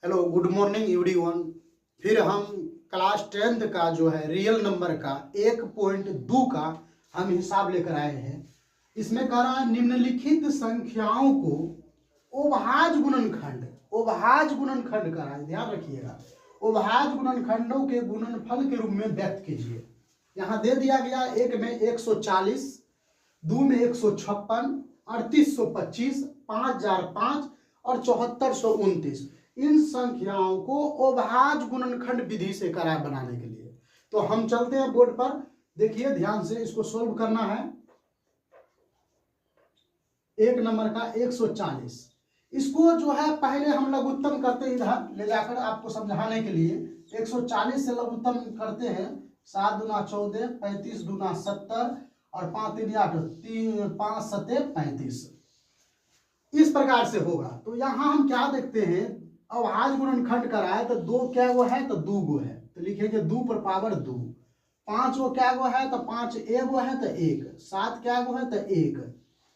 Hello good morning everyone. फिर हम class 10th का जो है रियल नंबर का 1.2 का हम हिसाब लेकर आए हैं। इसमें कह रहा है निम्नलिखित संख्याओं को उभाज्य गुणनखंड कर रहा है। ध्यान रखिएगा, उभाज्य गुणनखंडों के गुणनफल के रूप में व्यक्त कीजिए। यहाँ दे दिया गया, एक में 140, दो में 156, 3825, 5005 और 7429। इन संख्याओं को उभाज्य गुणनखंड विधि से करा बनाने के लिए तो हम चलते हैं बोर्ड पर। देखिए ध्यान से, इसको सोल्व करना है। एक नंबर का 140, इसको जो है पहले हम लघुत्तम करते हैं, इधर ले जाकर आपको समझाने के लिए। 140 से लघुत्तम करते हैं। 7 दूना 14, 35 दूना 70 और 5 3 8, 5 7 35। इस प्रकार से होगा। तो यहाँ हम क्या देखते हैं, अभाज्य गुणनखंड कराए तो 2 क्या गो है तो 2 गो है, तो लिखेंगे 2 पर पावर 2। 5 गो क्या गो है तो 5, एगो है तो 1। 7 क्या गो है तो 1।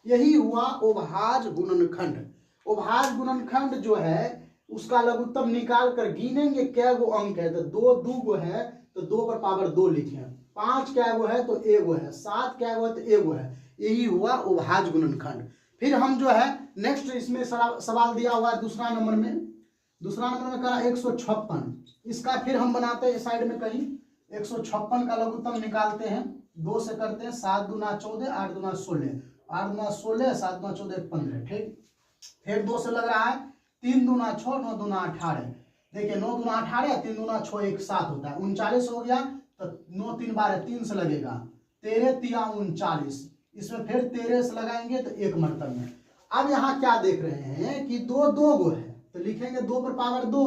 यही हुआ उभाज्य गुणनखंड। उभाज्य गुणनखंड जो है उसका लघुत्तम निकाल कर गिनेंगे क्या गो अंक है तो 2 गो है तो 2 पर पावर 2 लिखे। 5 क्या गो है तो एगो है। 7 क्या गो है तो एगो है। यही हुआ उभाज्य गुणनखंड। फिर हम जो है नेक्स्ट इसमें सवाल दिया हुआ है दूसरा नंबर में करा 156। इसका फिर हम बनाते हैं साइड में कहीं। 156 का लघुत्तम निकालते हैं। 2 से करते हैं। 7 दूना 14, 8 दूना 16, 8 दूना 16, 7 दूना 14, 15। ठीक, फिर 2 से लग रहा है। 3 दूना 6, 9 दूना 18। देखिए 9 दूना 18, 3 दूना 6, 1 7 होता है। 39 हो गया तो 9 3 12, 3 से लगेगा। 13 3 39। इसमें फिर 13 से लगाएंगे तो 1 मरतब में। अब यहाँ क्या देख रहे हैं कि 2 गो है तो लिखेंगे 2 पर पावर 2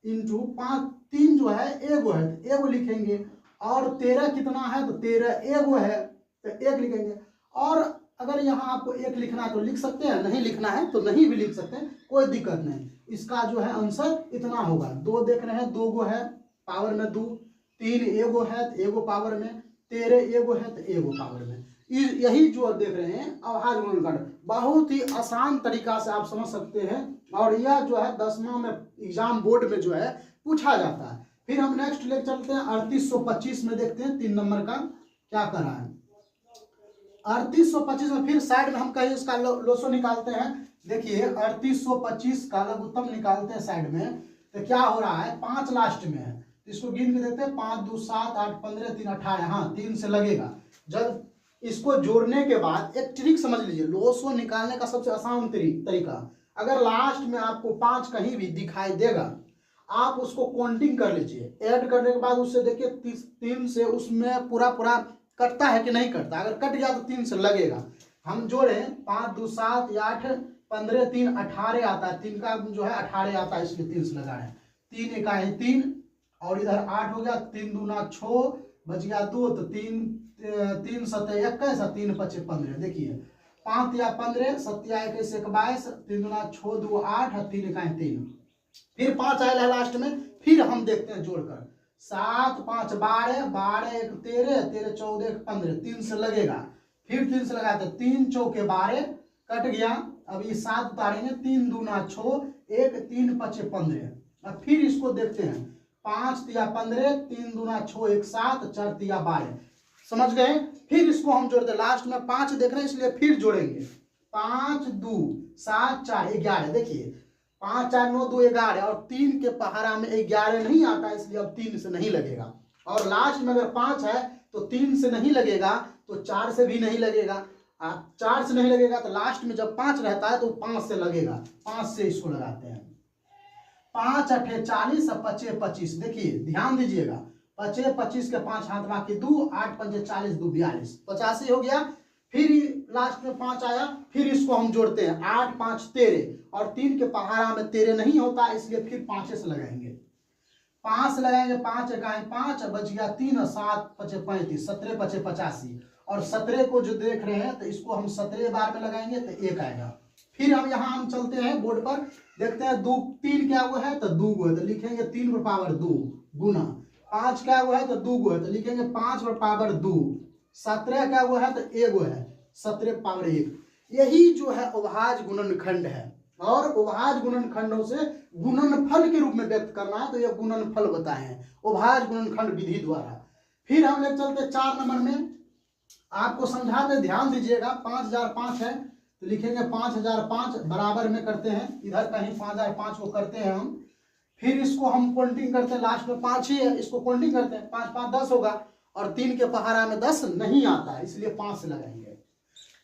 इंटू 5। 3 जो है एगो है तो एगो लिखेंगे। और 13 कितना है तो 13 एगो है तो 1 लिखेंगे। और अगर यहाँ आपको 1 लिखना है तो लिख सकते हैं, नहीं लिखना है तो नहीं भी लिख सकते हैं, कोई दिक्कत नहीं। इसका जो है आंसर इतना होगा। 2 देख रहे हैं, 2 गो है पावर में 2। 3 एगो है तो एगो पावर में। 13 एगो है तो एगो पावर में। यही जो देख रहे हैं अभाज्य गुणनखंड, बहुत ही आसान तरीका से आप समझ सकते हैं। और यह जो है 10वां में एग्जाम बोर्ड में जो है पूछा जाता है। फिर हम नेक्स्ट ले चलते हैं 3825 में देखते हैं 3 नंबर का क्या कर रहा है। 3825 में फिर साइड में हम कहीं इसका लोसो निकालते हैं। देखिए 3825 का लघुत्तम निकालते हैं साइड में तो क्या हो रहा है, 5 लास्ट में है। इसको गिन के देखते हैं। 5 2 7 8 15 3 18। हाँ 3 से लगेगा। जब इसको जोड़ने के बाद एक ट्रिक समझ लीजिए, लोसो निकालने का सबसे आसान तरीका, अगर लास्ट में आपको 5 कहीं भी दिखाई देगा, आप उसको काउंटिंग कर लीजिए। ऐड करने के बाद उससे देखिए 3 से उसमें पूरा कटता है कि नहीं कटता। अगर कट गया तो 3 से लगेगा। हम जोड़े 5 2 7 8 15 3 18 आता है। 3 का जो है 18 आता है, इसलिए 3 से लगा है। 3 1 है 3 और इधर 8 हो गया। 3 दूना 6 बच गया 2 तो 3 3 7 21 और 3 5 15। देखिए 5 या 15, 7 या 21 22, 3 दूना 6 2 8 और 3 1 3। फिर 5 आया है लास्ट में। फिर हम देखते हैं जोड़कर 7 5 12, 12 1 13, 13 14 1 15। 3 से लगेगा। फिर 3 से लगाते 3 चौके 12 कट गया। अब ये 7 उतारेंगे। 3 दूना 6 1 3 5 15। अब फिर इसको देखते हैं। 5 तिया 15, 3 दूना 6 1 7, 4 तिया 12। समझ गए। फिर इसको हम जोड़ते हैं। लास्ट में 5 देख रहे हैं इसलिए फिर जोड़ेंगे। 5 2 7 4 11। देखिए 5 4 9 2 11 और 3 के पहाड़ा में 11 नहीं आता, इसलिए अब 3 से नहीं लगेगा। और लास्ट में अगर 5 है तो 3 से नहीं लगेगा तो 4 से भी नहीं लगेगा। 4 से नहीं लगेगा तो लास्ट में जब 5 रहता है तो 5 से लगेगा। 5 से इसको लगाते हैं। 5 8 40 और 5 25। देखिए ध्यान दीजिएगा, 5 25 के 5 हाथ बाकी 2, 8 5 40 2 42, 85 हो गया। फिर लास्ट में 5 आया। फिर इसको हम जोड़ते हैं। 8 5 13 और 3 के पहाड़ा में 13 नहीं होता, इसलिए फिर 5 से लगाएंगे। 5 से लगाएंगे। 5 1 5 बच गया 3 और 7 5 35, 17 5 85। और 17 को जो देख रहे हैं तो इसको हम 17 बार में लगाएंगे तो 1 आएगा। फिर हम यहाँ हम चलते हैं बोर्ड पर, देखते हैं 2 3 क्या हुआ है तो 2 गो है तो लिखेंगे 3 पर पावर 2 गुना। 5 क्या हुआ है तो 2 गो है तो लिखेंगे 5 पर पावर 2। 17 क्या हुआ है तो 1 गो है, 17 पावर 1। यही जो है अभाज्य गुणनखंड है। और उभाज गुणनखंडों से गुणनफल के रूप में व्यक्त करना है, तो ये गुणनफल बताए हैं उभाज गुणनखंड विधि द्वारा। फिर हम ले चलते 4 नंबर में, आपको समझा दे, ध्यान दीजिएगा। 5005 है तो लिखेंगे 5005 बराबर में करते हैं, इधर कहीं 5005 को करते हैं हम। फिर इसको हम काउंटिंग करते हैं, लास्ट में 5 ही है, इसको काउंटिंग करते हैं, 5 5 10 होगा, और 3 के पहाड़ा में 10 नहीं आता है, इसलिए 5 से लगाएंगे।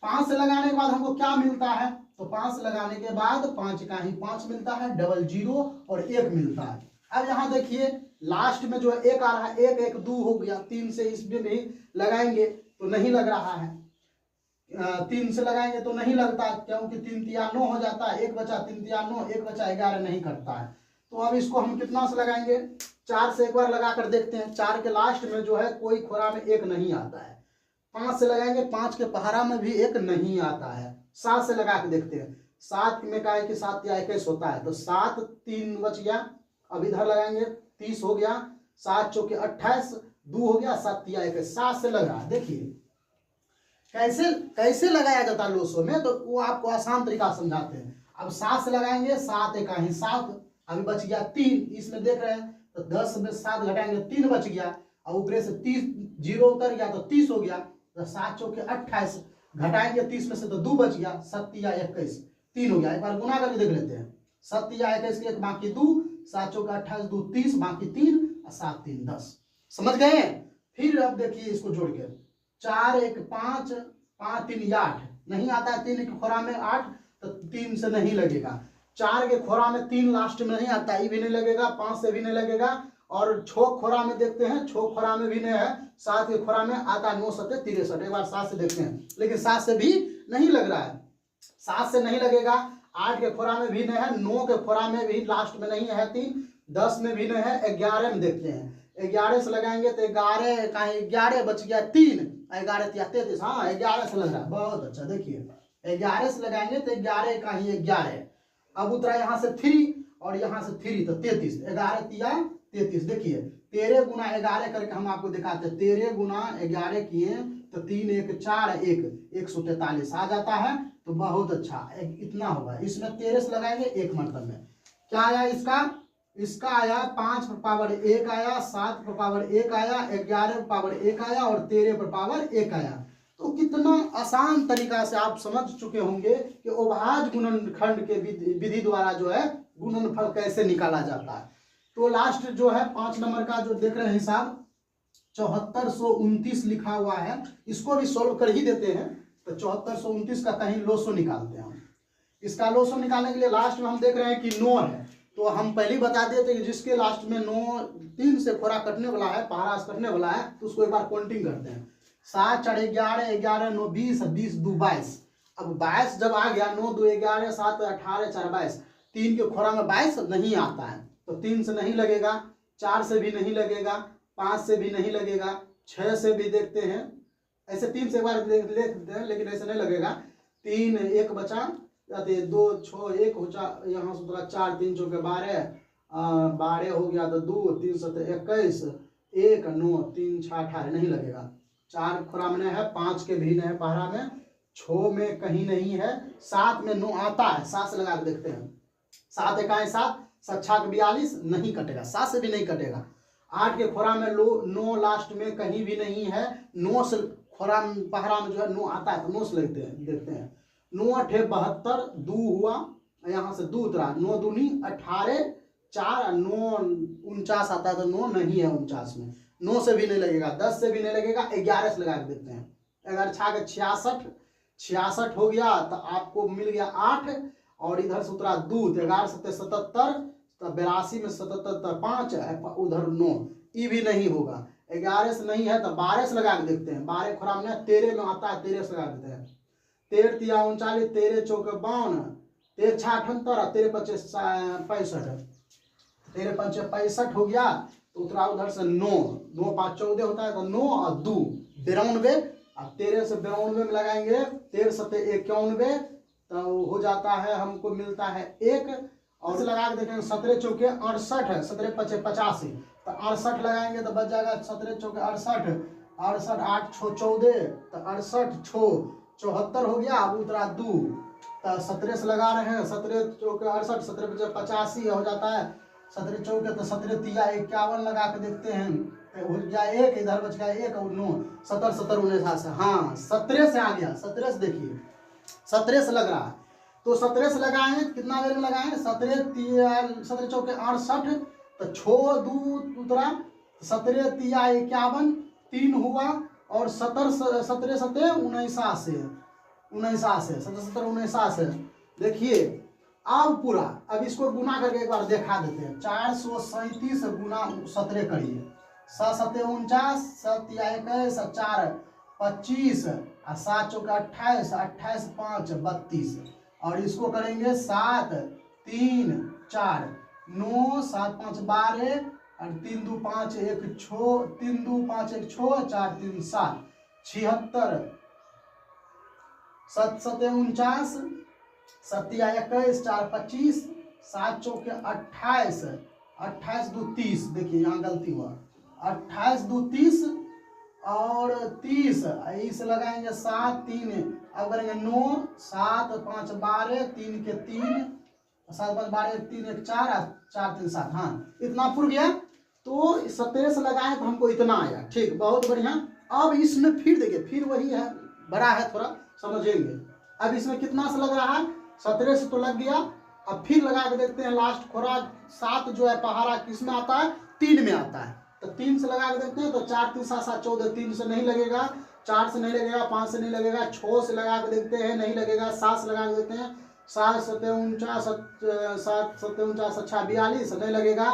5 से लगाने के बाद हमको क्या मिलता है, तो 5 से लगाने के बाद 5 का ही 5 मिलता है, डबल 0 और 1 मिलता है। अब यहाँ देखिए लास्ट में जो है 1 आ रहा है, 1 1 2 हो गया, 3 से इसमें भी लगाएंगे तो नहीं लग रहा है, 3 से लगाएंगे तो नहीं लगता, क्योंकि 3 तिया 9 हो जाता है, 1 बचा 3 तिया 9, 1 बचा 11 नहीं करता है। तो अब इसको हम कितना से लगाएंगे, 4 से एक बार लगा कर देखते हैं। 4 के लास्ट में जो है कोई खोरा में 1 नहीं आता है। 5 से लगाएंगे, 5 के पहाड़ा में भी 1 नहीं आता है। 7 से लगा के देखते हैं, 7 में का है कि 7 या 21 होता है, तो 7 3 बच गया। अब इधर लगाएंगे 30 हो गया, 7 चौके 28, 2 हो गया, 7 या 21, 7 से लगा। देखिए कैसे कैसे लगाया जाता है लोसो में, तो वो आपको आसान तरीका समझाते हैं। अब 7 से लगाएंगे, 7 एक ही 7, अभी बच गया 3, इसमें देख रहे हैं, तो 10 में 7 घटाएंगे 3 बच गया, और ऊपर से 30 0 उतर गया तो 30 हो गया, तो 7 चौके 28, घटाएंगे 30 में से तो 2 बच गया, 7 या 21 3 हो गया। एक बार गुना करके देख लेते हैं, 7 या 21 के 1 बाकी 2, 7 चौके 28 2 30 बाकी 3 और 7 3 10। समझ गए। फिर अब देखिए इसको जोड़ के, 4 1 5 5 3 8 नहीं आता है, 3 के खोरा में 8, तो 3 से नहीं लगेगा। 4 के खोरा में 3 लास्ट में नहीं आता, ये भी नहीं लगेगा, 5 से भी नहीं लगेगा, और 6 खोरा में देखते हैं, 6 खोरा में भी नहीं है, 7 के खोरा में आता 9 7 63, एक बार 7 से देखते हैं, लेकिन 7 से भी नहीं लग रहा है, 7 से नहीं लगेगा। 8 के खोरा में भी नहीं है, 9 के खोरा में भी लास्ट में नहीं है 3, 10 में भी नहीं है, 11 में देखते हैं, 11 से लगाएंगे तो 11 का 11 बच गया 3, 11 33, हाँ 11 से लग रहा है, बहुत अच्छा। देखिए 11 से लगाएंगे तो 11 का ही 11, अब उतरा यहाँ से 3 और यहाँ से 3 तो 33, 11 तिया 33। देखिए 13 गुना 11 करके हम आपको दिखाते हैं, 13 गुना 11 किए तो 3 1 4 1 143 आ जाता है, तो बहुत अच्छा इतना होगा। इसमें 13 से लगाएंगे 1 मतलब में क्या आया, इसका आया 5 पर पावर 1 आया, 7 पर पावर 1 आया, 11 पर पावर 1 आया और 13 पर पावर 1 आया। तो कितना आसान तरीका से आप समझ चुके होंगे कि उभाज गुणनखंड के विधि द्वारा जो है गुणनफल कैसे निकाला जाता है। तो लास्ट जो है 5 नंबर का जो देख रहे हैं हिसाब 7429 लिखा हुआ है, इसको भी सोल्व कर ही देते हैं। तो 7429 का कहीं लोसो निकालते हैं हम। इसका लोसो निकालने के लिए लास्ट में हम देख रहे हैं कि 9 है, तो हम पहले ही बता देते कि जिसके लास्ट में 9 3 से खोरा कटने वाला है, पहाड़ा कटने वाला है, तो उसको एक बार काउंटिंग करते हैं। 7 4 11 11 9 20 20 2 22। अब 22 जब आ गया, 9 2 11 7 18 4 22, 3 के खोरा में 22 नहीं आता है, तो 3 से नहीं लगेगा, 4 से भी नहीं लगेगा, 5 से भी नहीं लगेगा, 6 से भी देखते हैं, ऐसे 3 से एक बार देख लेते हैं, लेकिन ऐसे नहीं लगेगा। 3 1 बचा, 2 6 1 हो जा, यहाँ से 4 3 चौके 12 12 हो गया, तो 2 3 7 21 1 9 3 6 18 नहीं लगेगा। 4 खोरा में है, 5 के भी नहीं है पहाड़ा में, 6 में कहीं नहीं है, 7 में 9 आता है, 7 से लगा के देखते हैं, 7 1 7 7 42 नहीं कटेगा, 7 से भी नहीं कटेगा। 8 के खोरा में 9 लास्ट में कहीं भी नहीं है, 9 से खोरा पहाड़ा में जो है 9 आता है, तो 9 से लगते हैं देखते हैं। 9 8 72 2 हुआ, यहाँ से 2 उतरा, 9 दूनी 18 4 9 49 आता है, तो 9 नहीं है 49 में, 9 से भी नहीं लगेगा, 10 से भी नहीं लगेगा, 11 से लगा के देखते हैं। अगर छा के 66 हो गया तो आपको मिल गया 8, और इधर से उतरा 2, 11 7 77, तो 82 में 77 5, उधर 9, ये भी नहीं होगा। 11 से नहीं है तो 12 से लगा के देखते हैं, 12 खोरा में 13 में आता है, 13 से लगा देते हैं। 13 तिया 39, 13 चौके 52, 13 6 78, 13 5 65, 13 5 65 हो गया, तो उतरा उधर से 9 9 5 14 होता है, तो 9 और 2 92। अब 13 से 92 में लगाएंगे, 13 7 91, तो हो जाता है, हमको मिलता है 1, और लगा के देखेंगे 17 चौके 68 है, 17 5 85, तो 68 लगाएंगे तो बच जाएगा 17 चौके 68, 68 8 6 14, तो 68 6 74 हो गया, अब उतरा 2, 17 से लगा रहे हैं, 17 चौके 68, 17 पचे 85 हो जाता है, 17 चौके तो 17 तिया 51 लगा के देखते हैं, हो गया 1, इधर बच गया 1 और 9, 17 17 19, हाँ 17 से आ गया, 17 से देखिए 17 से लग रहा है, तो 17 से लगाए कितना देर में लगाए, 17 चौके 68, तो 6 2 उतरा, 17 तिया 51, 3 हुआ और 17 17 17 19 देखिए। अब पूरा, अब इसको गुना करके एक बार देखा देते हैं, 437 गुना 17 करिए, 7 49, 7 21, 4 25 और 7 चौके 28, 28 5 32, और इसको करेंगे 7 3 4 9 7 5 12 और 3 2 5 1 6 3 2 5 1 6 4 3 7 76 7 7 49 7 21 4 25 7 चौके 28 28 2 30, देखिए यहाँ गलती हुआ, 28 2 30 और 30, इस लगाएंगे 7 3, अब करेंगे 9 7 5 12 3 के 3 7 5 12 3 1 4 4 3 7, हाँ इतना पुर गया। तो 17 से लगाए तो हमको इतना आया, ठीक, बहुत बढ़िया। अब इसमें फिर देखिए, फिर वही है, बड़ा है थोड़ा समझेंगे। अब इसमें कितना से लग रहा है, 17 से तो लग गया, अब फिर लगा के देखते हैं लास्ट खोरा 7 जो है पहाड़ा किस में आता है, 3 में आता है, तो 3 से लगा के देखते हैं, तो 4 3 7 7 14, 3 से नहीं लगेगा, 4 से नहीं लगेगा, 5 से नहीं लगेगा, 6 से लगा के देखते हैं नहीं लगेगा, 7 से लगा के देखते हैं, 7 7 49 7 7 49 अच्छा 42 नहीं लगेगा,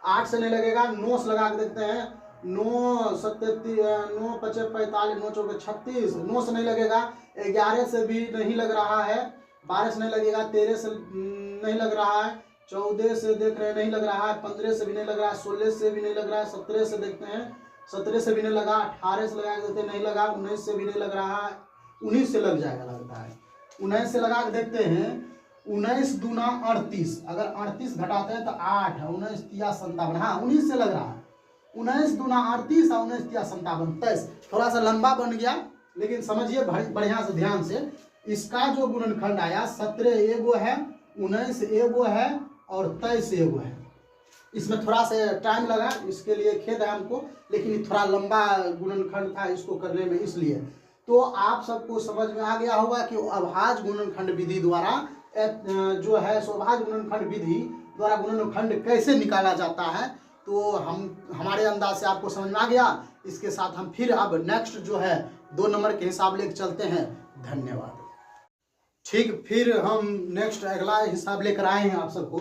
8 से नहीं लगेगा, 9 से लगा के देखते हैं, 9 7 9 5 45 9 चौके 36, 9 से नहीं लगेगा, 11 से भी नहीं लग रहा है, 12 से नहीं लगेगा, 13 से नहीं लग रहा है, 14 से देख रहे हैं नहीं लग रहा है, 15 से भी नहीं लग रहा है, 16 से भी नहीं लग रहा है, 17 से देखते हैं 17 से भी नहीं लगा, 18 से लगा के देखते हैं नहीं लगा, 19 से भी नहीं लग रहा है, 19 से लग जाएगा लगता है, 19 से लगा के देखते हैं, 19 दूना 38, अगर 38 घटाते हैं तो 8, 19 तिया 57, हाँ 19 से लग रहा है, 19 दूना 38 और 19 तिया 57 23, थोड़ा सा लंबा बन गया, लेकिन समझिए बढ़िया से ध्यान से। इसका जो गुणनखंड आया 17 एगो है, 19 एगो है और 23 एगो है। इसमें थोड़ा सा टाइम लगा, इसके लिए खेद है हमको, लेकिन थोड़ा लंबा गुणनखंड था इसको करने में, इसलिए। तो आप सबको समझ में आ गया होगा कि अभाज्य गुणनखंड विधि द्वारा जो है स्वभाज्य गुणनखंड विधि द्वारा गुणनखंड कैसे निकाला जाता है। तो हमारे अंदाज से आपको समझ में आ गया। इसके साथ हम फिर अब नेक्स्ट जो है 2 नंबर के हिसाब लेकर चलते हैं। धन्यवाद। ठीक, फिर हम नेक्स्ट अगला हिसाब लेकर आए हैं आप सबको।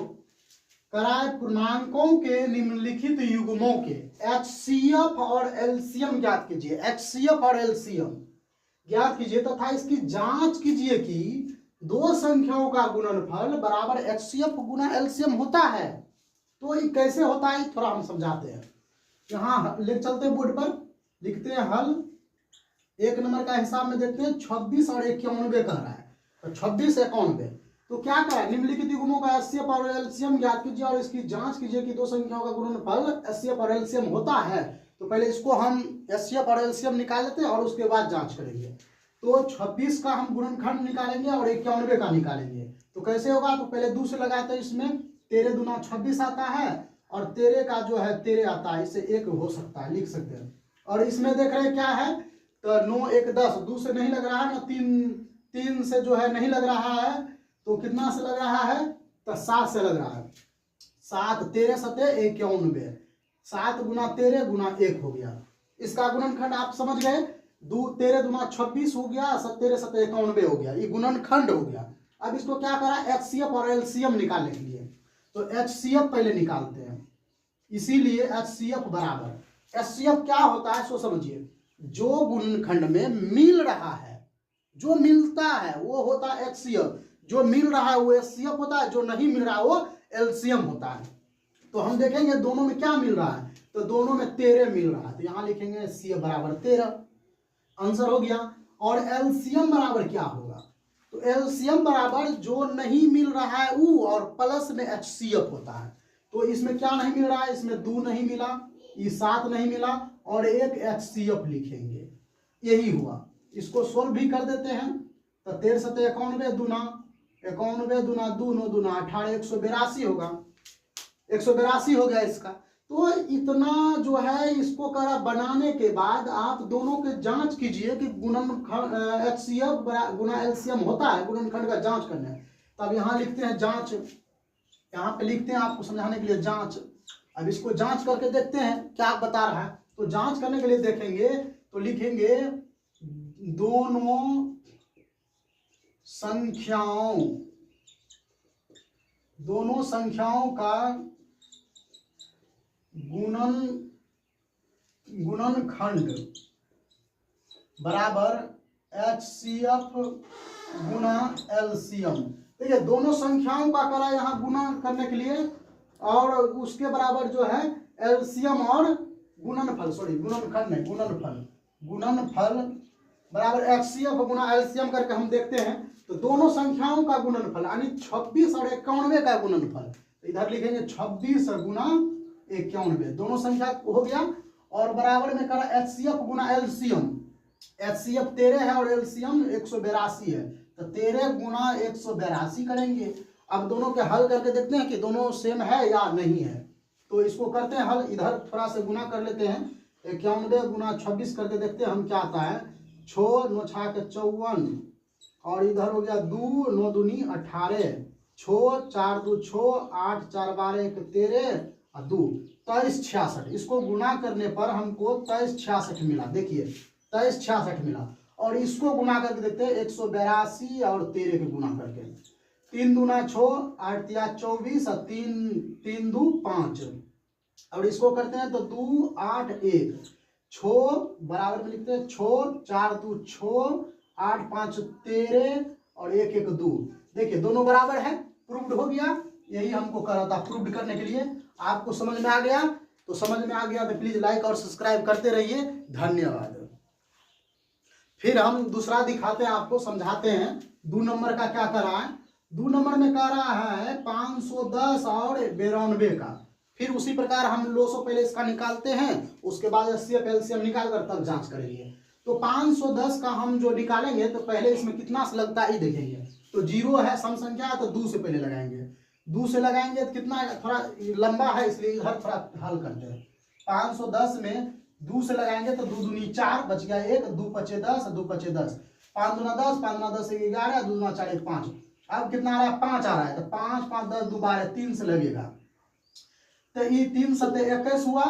कराए पूर्णांकों के निम्नलिखित युग्मों के HCF और LCM ज्ञात कीजिए। HCF और LCM ज्ञात कीजिए तथा इसकी जांच कीजिए कि दो संख्याओं का गुणनफल बराबर HCF गुना LCM होता है। तो ये कैसे होता है थोड़ा हम समझाते हैं। यहाँ लिख चलते हैं, बोर्ड पर लिखते हैं हल। 1 नंबर का हिसाब में देखते हैं 26 और 91 कह रहा है, तो 26 91। तो क्या करा, निम्नलिखित युग्मों का HCF और LCM ज्ञात कीजिए और इसकी जांच कीजिए कि दो संख्याओं का गुणनफल HCF और LCM होता है। तो पहले इसको हम HCF और LCM निकाल लेते हैं और उसके बाद जांच करेंगे। तो 26 का हम गुणनखंड निकालेंगे और 91 का निकालेंगे। तो कैसे होगा, तो पहले 2 से लगाते हैं, इसमें 13 दूना 26 आता है और 13 का जो है 13 आता है, इससे 1 हो सकता है, लिख सकते हैं। और इसमें देख रहे हैं क्या है, तो 9 1 10, 2 से नहीं लग रहा है ना, 3 से जो है नहीं लग रहा है, तो कितना से लग रहा है, तो 7 से लग रहा है। 7 13 7 91, 7 गुना 13 गुना 1 हो गया। इसका गुणनखंड आप समझ गए, 13 दूना 26 हो गया, 17 7 91 हो गया, ये गुणनखंड हो गया। अब इसको क्या करा, HCF और LCM निकालने के लिए, तो HCF पहले निकालते हैं। इसीलिए HCF बराबर, HCF क्या होता है सो समझिए, जो गुणनखंड में मिल रहा है, जो मिलता है वो होता है HCF, जो मिल रहा है वो HCF होता है, जो नहीं मिल रहा है वो LCM होता है। तो हम देखेंगे दोनों में क्या मिल रहा है, तो दोनों में 13 मिल रहा है, तो यहां लिखेंगे HCF बराबर 13, आंसर हो गया। और LCM बराबर क्या होगा, तो LCM बराबर जो नहीं मिल रहा है वो, और प्लस में HCF होता है। तो इसमें क्या नहीं मिल रहा है, इसमें 2 नहीं मिला, ये 7 नहीं मिला और 1 HCF लिखेंगे, यही हुआ। इसको सोल्व भी कर देते हैं, तो 13 सत्ते 91 दूना 91 दूना 2 9 दूना 18 182 होगा, 182 हो गया इसका। तो इतना जो है इसको करा बनाने के बाद आप दोनों के जांच कीजिए कि गुणन HCF गुना LCM होता है, गुणनखंड का जांच करना है। तब यहाँ लिखते हैं जांच, यहाँ पे लिखते हैं आपको समझाने के लिए जांच। अब इसको जांच करके देखते हैं क्या बता रहा है। तो जांच करने के लिए देखेंगे तो लिखेंगे दोनों संख्याओं का गुणनखंड बराबर HCF गुना LCM। देखिए दोनों संख्याओं का करा यहाँ गुना करने के लिए, और उसके बराबर जो है LCM और गुणनफल, सॉरी गुणनखंड नहीं गुणनफल बराबर HCF गुना LCM करके हम देखते हैं। तो दोनों संख्याओं का गुणनफल यानी 26 और 91 का गुणनफल, तो इधर लिखेंगे 26 गुना 91, दोनों संख्या हो गया। और बराबर में करा HCF गुना LCM, HCF 13 है और LCM 182 है, तो 13 गुना 182 करेंगे। अब दोनों के हल करके देखते हैं कि दोनों सेम है या नहीं है। तो इसको करते हैं हल, इधर थोड़ा सा गुना कर लेते हैं, 91 गुना 26 करके देखते हैं हम क्या आता है। 6 9 6 के 54 और इधर हो गया 2 9 दूनी 18, 6 4 2 6 8 4 12 1 13 और 2 23 66। इसको गुना करने पर हमको 23 66 मिला। देखिए 23 66 मिला। और इसको गुना करके देखते हैं 182 और 13 के गुना करके, 3 दूना 6 8 या 24 और 3 2 5। और इसको करते हैं तो 2 8 1 6 बराबर में लिखते हैं 6 4 2 6 8 5 13 और 1 1 2। देखिए दोनों बराबर है, प्रूव्ड हो गया। यही हमको करा था प्रूव्ड करने के लिए। आपको समझ में आ गया? तो समझ में आ गया तो प्लीज लाइक और सब्सक्राइब करते रहिए। धन्यवाद। फिर हम दूसरा दिखाते हैं आपको, समझाते हैं 2 नंबर का क्या करा है। 2 नंबर में कह रहा है 510 और 92 का। फिर उसी प्रकार हम लोसो पहले इसका निकालते हैं, उसके बाद HCF LCM निकाल कर तब जांच करेंगे। तो 510 का हम जो निकालेंगे तो पहले इसमें कितना से लगता है देखेंगे। तो 0 है सम संख्या है तो 2 से पहले लगाएंगे, 2 से लगाएंगे तो कितना थोड़ा लंबा है इसलिए इधर थोड़ा हल करते हैं। 510 में 2 से लगाएंगे तो 2 दूनी 4 बच गया 1, 2 पचे 10 2 पचे 10, 5 दूना 10 5 दूना 10 1 11, 2 दूना 4 1 5। अब कितना आ रहा है 5 आ रहा है, तो 5 5 10 2 12 3 से लगेगा। तो ये 3 सत्ते 21 हुआ,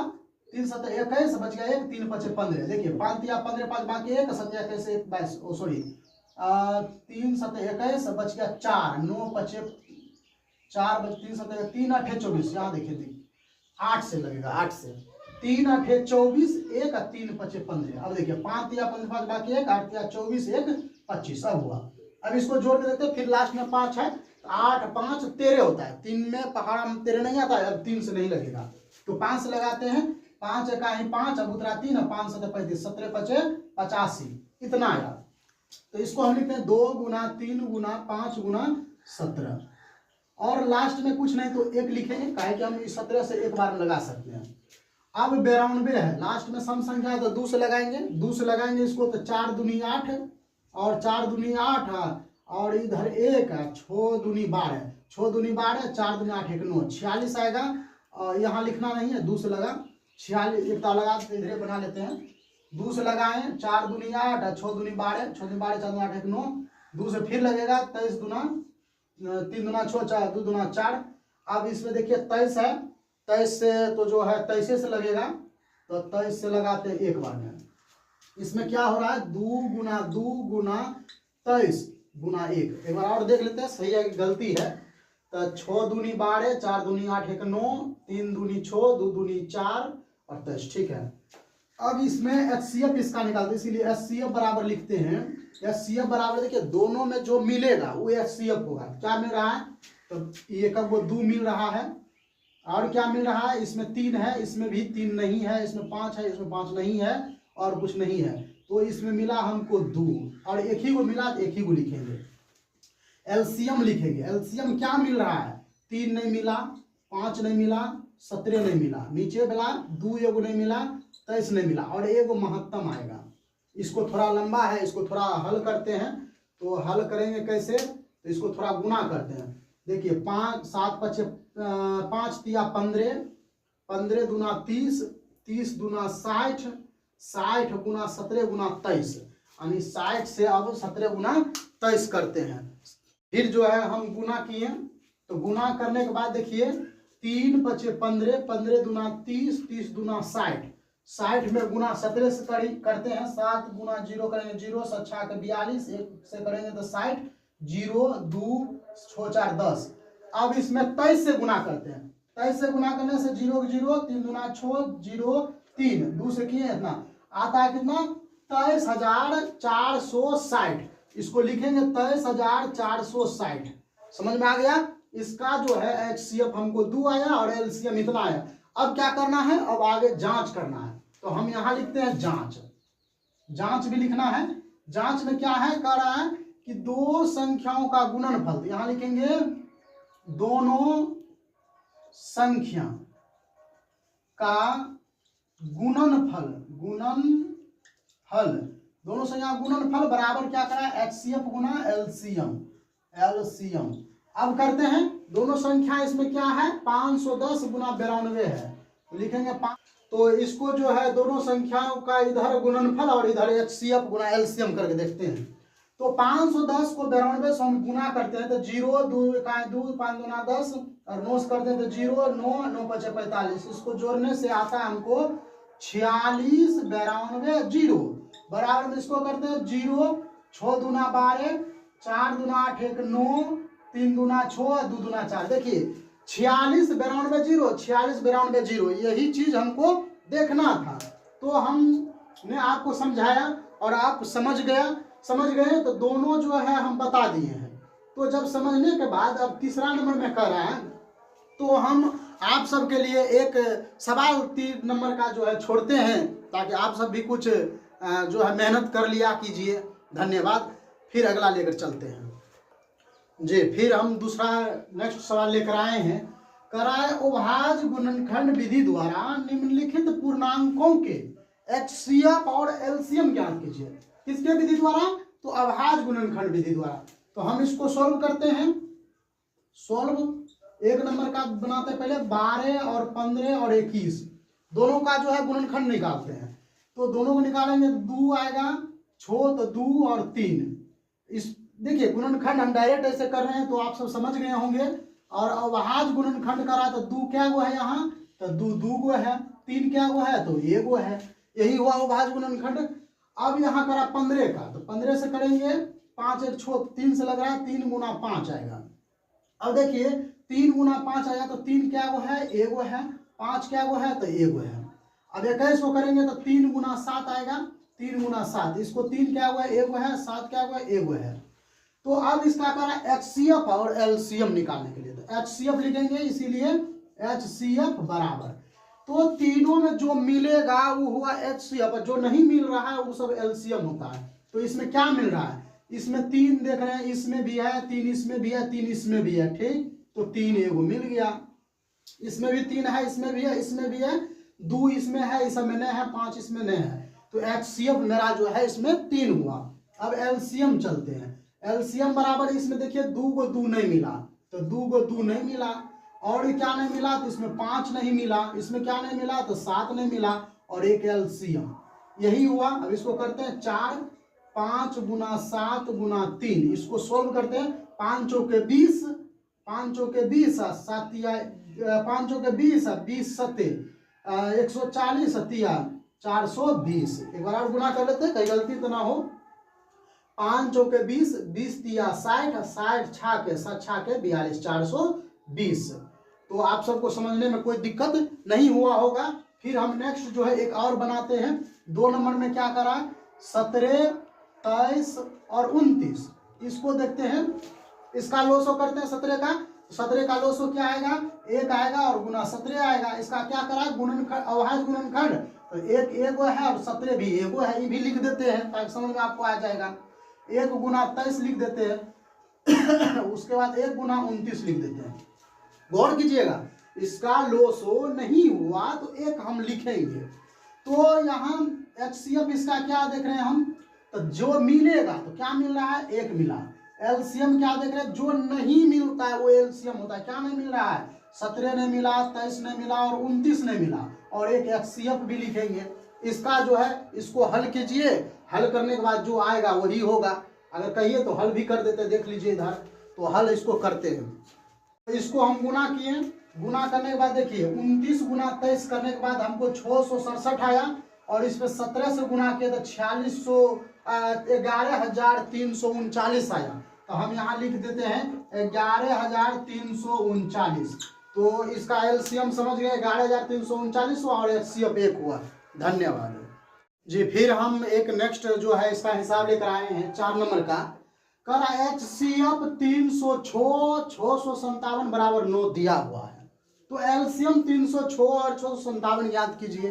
3 सत्ते 21 बच गया 1, 3 पचे 15। देखिए 5 या 15 5 बाकी 1 सत्ते 21 1 22, ओ सॉरी 3 सत्ते 21 बच गया 4, 9 पचे 4 बच 3 सत्ते 3 8 24। यहाँ देखिए 8 से लगेगा, 8 से 3 8 24 1 और 3 पचे 15। अब देखिए 5 या 15 5 बाकी 1, 8 या 24 1 25 अब हुआ। अब इसको जोड़ के देखते हैं, फिर लास्ट में 5 है, 8 5 13 होता है। 3 में पहाड़ में 13 नहीं आता है, अब 3 से नहीं लगेगा तो 5 से लगाते हैं। 5 का ही 5, अब उतरा 3, 5 7 35, 17 पचे 85, इतना आया। तो इसको हम लिखते हैं 2 गुना 3 गुना 5 गुना 17। और लास्ट में कुछ नहीं तो 1 लिखेंगे, काहे कि हम इस 17 से एक बार लगा सकते हैं। अब 92 है, लास्ट में सम संख्या है तो 2 से लगाएंगे, 2 से लगाएंगे इसको तो 4 दूनी 8 और 4 दूनी 8 और इधर 1 है, 6 दूनी 12, 6 दूनी 12 4 दूनी 8 1 9 46 आएगा। और यहाँ लिखना नहीं है, 2 से लगा 46 एक लगा इधर बना लेते हैं। 2 से लगाएं 4 दूनी 8 और 6 दूनी 12 6 दूनी 12 4 दूनी 8 1 9। 2 से फिर लगेगा 23 दूना 3 दूना 6 4 2 दूना 4। अब इसमें देखिए 23 है, 23 से तो जो है 23 से लगेगा, तो 23 से लगाते हैं एक बार में। इसमें क्या हो रहा है 2 गुना 23 गुना 1। एक बार और देख लेते हैं सही है कि गलती है। तो 6 दूनी 12 4 दूनी 8 1 9 3 दूनी 6 2 दूनी 4 और 23, ठीक है। अब इसमें HCF इसका निकालते हैं, इसीलिए HCF बराबर लिखते हैं। HCF बराबर देखिए दोनों में जो मिलेगा वो HCF होगा। क्या मिल रहा है तो ये कब वो 2 मिल रहा है, और क्या मिल रहा है इसमें 3 है, इसमें भी 3 नहीं है, इसमें 5 है, इसमें 5 नहीं है और कुछ नहीं है। तो इसमें मिला हमको 2 और एक ही को मिला तो एक ही को लिखेंगे। LCM लिखेंगे। LCM क्या मिल रहा है 3 नहीं मिला, 5 नहीं मिला, 17 नहीं मिला, नीचे मिला 2 एगो नहीं मिला, 23 नहीं मिला और एगो महत्तम आएगा। इसको थोड़ा लंबा है, इसको थोड़ा हल करते हैं तो हल करेंगे कैसे, तो इसको थोड़ा गुना करते हैं। देखिए 5 7 5 5 तिया 15, 15 दूना 30, 30 दूना 60, 60 गुना 17 गुना 23, यानी 60 से अब 17 गुना 23 करते हैं। फिर जो है हम गुना किए, तो गुना करने के बाद देखिए 3 5 15, 15 दूना 30, 30 दूना 60, 60 में गुना 17 से करते हैं। 7 गुना 0 करेंगे 0, 7 6 के 42, 1 से करेंगे तो 60, 0 2 6 4 10। अब इसमें 23 से गुना करते हैं। 23 से गुना करने से 0 0, 3 दूना 6, 0 3, 2 से किए इतना आता है कितना 23,460। इसको लिखेंगे 23,460। समझ में आ गया। इसका जो है HCF हमको 2 आया और LCM इतना आया। अब क्या करना है, अब आगे जांच करना है। तो हम यहां लिखते हैं जांच, जांच भी लिखना है। जांच में क्या है, कह रहा है कि दो संख्याओं का गुणनफल, यहां लिखेंगे दोनों संख्या का गुणनफल, गुणनफल दोनों संख्या का गुणनफल बराबर क्या करा है HCF गुना LCM, LCM। अब करते हैं दोनों संख्या, इसमें क्या है 510 गुना 92 है, तो लिखेंगे 5। तो इसको जो है दोनों संख्याओं का इधर गुणनफल और इधर HCF गुना LCM करके देखते हैं। तो 510 को 92 से हम गुना करते हैं तो 0 2 1 2 5 दूना 10 और 9 से करते हैं तो 0 9 9 5 45। इसको जोड़ने से आता है हमको 46 92 0 बराबर में इसको करते हैं 0 6 दूना 12, 4 दूना 8 1 9, 3 दूना 6 2 दूना 4। देखिए 46 92 0, 46 92 0, यही चीज हमको देखना था। तो हमने आपको समझाया और आप समझ गए तो दोनों जो है हम बता दिए हैं। तो जब समझने के बाद अब तीसरा नंबर में कर रहे हैं, तो हम आप सबके लिए एक सवाल 3 नंबर का जो है छोड़ते हैं, ताकि आप सब भी कुछ जो है मेहनत कर लिया कीजिए। धन्यवाद। फिर अगला लेकर चलते हैं जी। फिर हम दूसरा नेक्स्ट सवाल लेकर आए हैं। कराए अभाज्य गुणनखंड विधि द्वारा निम्नलिखित पूर्णांकों के HCF और LCM ज्ञात कीजिए। किसके विधि द्वारा, तो अभाज्य गुणनखंड विधि द्वारा। तो हम इसको सॉल्व करते हैं। सॉल्व 1 नंबर का बनाते हैं पहले 12 और 15 और 21 दोनों का जो है गुणनखंड निकालते हैं। तो दोनों को निकालेंगे 2 आएगा, छो तो 2 और 3। इस देखिए गुणनखंड हम डायरेक्ट ऐसे कर रहे हैं तो आप सब समझ गए होंगे। और अभाज्य गुणनखंड करा तो 2 क्या गो है यहाँ, तो 2 गो है, 3 क्या गो है तो 1 गो है, यही हुआ अभाज्य गुणनखंड। अब यहाँ करा 15 का, तो 15 से करेंगे 5 1 छो 3 से लग रहा है 3 गुना 5 आएगा। अब देखिए 3 गुना 5 आया तो 3 क्या गो है 1 गो है, 5 क्या गो है तो 1 गो है। अब 21 को करेंगे तो 3 गुना 7 आएगा, 3 गुना 7, इसको 3 क्या हुआ है 1 गो है, 7 क्या हुआ है 1 गो है। तो अब इसका करा HCF और LCM निकालने के लिए, तो HCF लिखेंगे, इसीलिए HCF बराबर, तो तीनों में जो मिलेगा वो हुआ HCF, जो नहीं मिल रहा है वो सब LCM होता है। तो इसमें क्या मिल रहा है, इसमें 3 देख रहे हैं, इसमें भी है 3, इसमें भी है 3, इसमें भी है, ठीक। तो 3 एगो मिल गया, इसमें भी 3 है, इसमें भी है, इसमें भी है, 2 इसमें है, इसमें नहीं है, 5 इसमें नहीं है। तो HCF मेरा जो है इसमें 3 हुआ। अब LCM चलते हैं। LCM बराबर, इसमें देखिए 2 को 2 नहीं मिला, तो 2 को 2 नहीं मिला, और क्या नहीं मिला, तो इसमें 5 नहीं मिला, इसमें क्या नहीं मिला, तो 7 नहीं मिला, और एक LCM यही हुआ। अब इसको करते हैं 4 5 गुना 7 गुना 3, इसको सोल्व करते हैं। 5 चौके 20, 5 चौके 20, 7 5 चौके 20, 20 सत्ते 140, सतिया 420। एक बार और गुना कर लेते हैं, कहीं गलती तो ना हो। 5 चौके 20, 20 तिया 60, 60 छाके 7 छाके 42, 420। तो आप सबको समझने में कोई दिक्कत नहीं हुआ होगा। फिर हम नेक्स्ट जो है एक और बनाते हैं। 2 नंबर में क्या करा, 17 23 और 29, इसको देखते हैं। इसका लोसो करते हैं 17 का, 17 का लोसो क्या आएगा 1 आएगा और गुना 17 आएगा। इसका क्या करा गुणनखंड, अभाज्य गुणनखंड, तो 1 1 है और 17 भी 1 है, ये भी लिख देते हैं ताकि समझ में आपको आ जाएगा। 1 गुना 23 लिख देते हैं उसके बाद 1 गुना 29 लिख देते हैं। गौर कीजिएगा, इसका लोसो नहीं हुआ तो 1 हम लिखेंगे। तो यहाँ HCF इसका क्या देख रहे हैं हम, तो जो मिलेगा तो क्या मिल रहा है, 1 मिला। एलसीएम क्या देख रहे हैं, जो नहीं मिलता है वो एलसीएम होता है। क्या नहीं मिल रहा है, 17 नहीं मिला, 23 नहीं मिला और 29 नहीं मिला, और एक एचसीएफ भी लिखेंगे। इसका जो है इसको हल कीजिए, हल करने के बाद जो आएगा वही होगा। अगर कहिए तो हल भी कर देते, देख लीजिए इधर, तो हल इसको करते हैं। तो इसको हम गुना किए, गुना करने के बाद देखिए 29 गुना 23 करने के बाद हमको 667 आया, और इस पे 17 से गुना किया तो 11,339 आया। तो हम यहाँ लिख देते हैं 11,339। तो इसका एलसीएम समझ गए, 11,339 और एचसीएफ 1 हुआ। धन्यवाद जी। फिर हम एक नेक्स्ट जो है इसका हिसाब लेकर आए हैं 4 नंबर का। कर एचसीएफ 306 बराबर 9 दिया हुआ है। तो एलसीएम 306 और 657 याद कीजिए।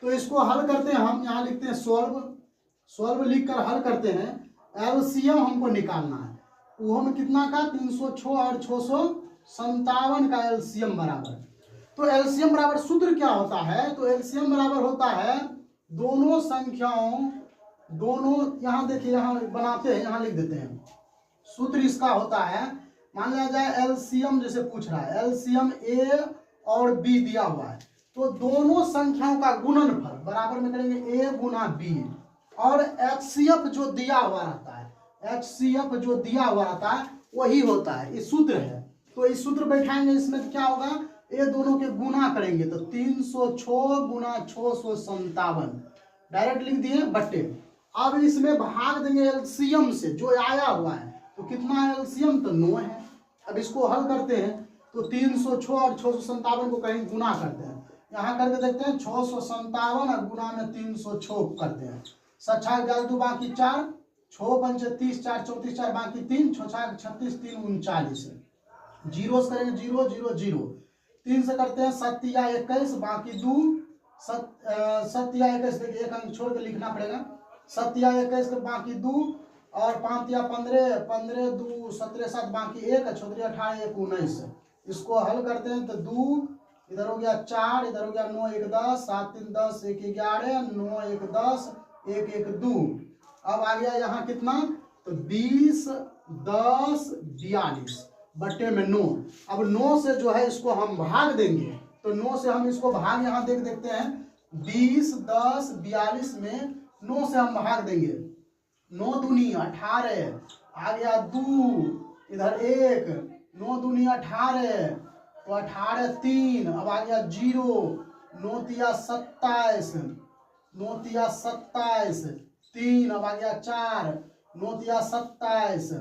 तो इसको हल करते हैं, हम यहाँ लिखते हैं सॉल्व लिखकर हल करते हैं। एलसीएम हमको निकालना है, वो हम कितना का, 306 और 657 का एलसीएम बराबर। तो एलसीएम बराबर सूत्र क्या होता है, तो एलसीएम बराबर होता है दोनों संख्याओं, दोनों यहाँ देखिए, यहाँ बनाते हैं, यहाँ लिख देते हैं। सूत्र इसका होता है, मान लिया जाए एलसीएम जैसे पूछ रहा है, एलसीएम ए और बी दिया हुआ है, तो दोनों संख्याओं का गुणनफल बराबर में करेंगे ए गुना बी, और एचसीएफ जो दिया हुआ रहता है, एचसीएफ जो दिया हुआ रहता है वही होता है। इस सूत्र है, तो इस सूत्र बैठाएंगे, इसमें क्या होगा, ये दोनों के गुना करेंगे तो 306 गुना 657 डायरेक्ट लिख दिए बट्टे। अब इसमें भाग देंगे एलसीएम से जो आया हुआ है, तो कितना है एलसीएम, तो 9 है। अब इसको हल करते हैं तो 306 और 657 को कहीं गुना करते हैं, यहाँ करके देखते हैं 657 और गुना में 306 करते हैं। 7 बाकी 4, 6 पंचे 30, 4 34, 4 बाकी 3, 6 36, 3 39, जीरो से करेंगे 0 0 0, 3 से करते हैं 7 या 21 बाकी 2, 7 या 21 देखिए एक अंक छोड़ के लिखना पड़ेगा, 7 या 21 के बाकी 2, और 5 या 15, 15 2 17 7 बाकी 1, 14 18 1 19। इसको हल करते हैं तो 2 इधर हो गया 4, इधर हो गया 9 1 10, 7 3 10, 1 11, 9 1 10, 1 1 2। अब आ गया यहाँ कितना, तो 20 10 42 बट्टे में 9। अब 9 से जो है इसको हम भाग देंगे, तो 9 से हम इसको भाग यहाँ देखते हैं, 20 10 42 में 9 से हम भाग देंगे, 9 दूनी 18, आ गया 2 इधर 1, 9 दूनी 18, तो 18 3, अब आ गया 0, 9 तिया 27, 9 तिया 27, 3, अब आ गया 4, 9 तिया 27,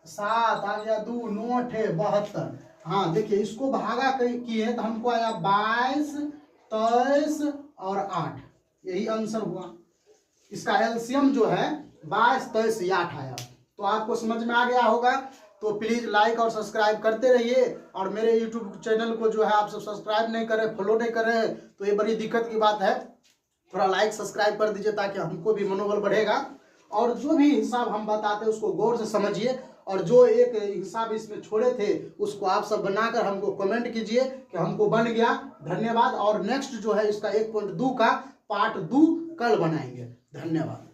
7 आ गया 2, 9 72। हाँ देखिए इसको भागा किए तो हमको आया 22 23 और 8, यही आंसर हुआ। इसका एलसीएम जो है 22 23 8 आया। तो आपको समझ में आ गया होगा, तो प्लीज लाइक और सब्सक्राइब करते रहिए। और मेरे यूट्यूब चैनल को जो है आप सब सब्सक्राइब नहीं कर रहे, फॉलो नहीं कर रहे, तो ये बड़ी दिक्कत की बात है। थोड़ा लाइक सब्सक्राइब कर दीजिए ताकि हमको भी मनोबल बढ़ेगा, और जो भी हिसाब हम बताते हैं उसको गौर से समझिए, और जो एक हिसाब इसमें छोड़े थे उसको आप सब बनाकर हमको कमेंट कीजिए कि हमको बन गया। धन्यवाद। और नेक्स्ट जो है इसका 1.2 का पार्ट 2 कल बनाएंगे। धन्यवाद।